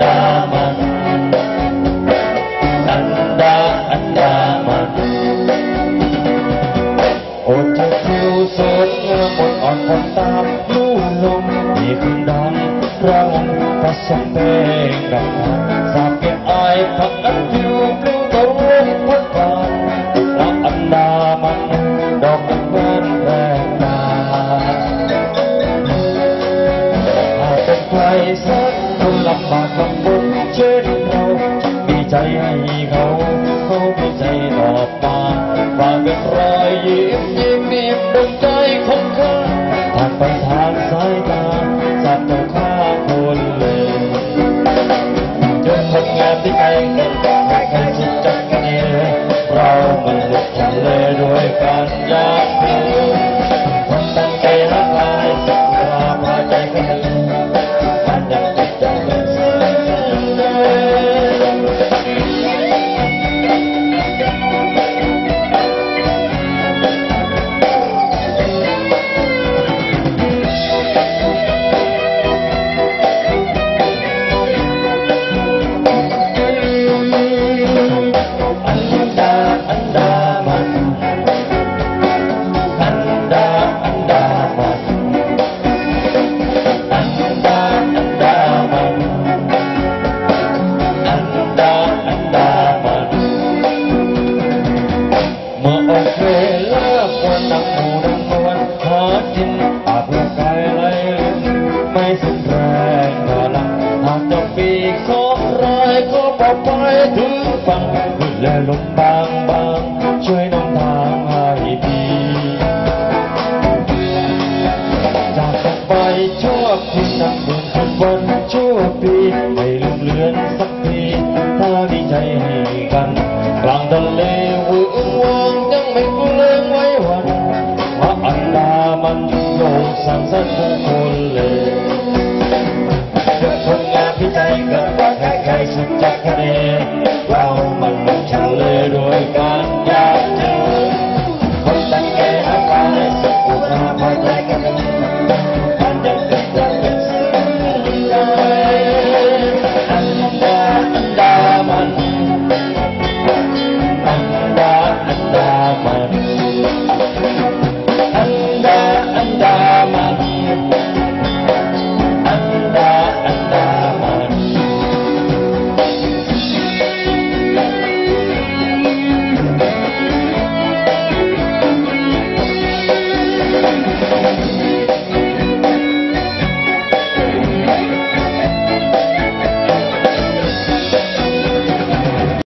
ดามันอันดามันโอ้เจ้าผิวสดงามบนอ่อนคนตามลู่ลมมีคืนดำระงมผสมเพลงกับสาบเก็บอายพักอันผิวปลิวตรงพัดผ่านรักอันดามันดอกอันแหวนแรงตาหากเป็นใครสักคนลำบากลำบนเช่นเรามีใจให้เขามีใจตอบมาฝากเป็นรอยยิ้มบีบดวงใจของข้าผ่านไปทางสายตาจากเจ้าข้าคนเลยจนคนงานที่ไกลกันไม่เคยสุดจักกันเรามันหลุดทะเลด้วยกันอยากรู้คนตั้งใจรักลายสักราพาใจกันมันยังติดใจเป็นเส้นเดิมถึงฟังและลมบางช่วยนำทางให้พี่จากกันไปชั่วคืนนับหมื่นคืนวันชั่วปีไม่ลืมเลือนสักทีถ้าดีใจให้กันกลางทะเลวื่นวางยังไม่เกรงไว้วันเพราะอันดามันโลกสร้างสรรค์ของคนเลยเด็กคนงามที่ใจกัน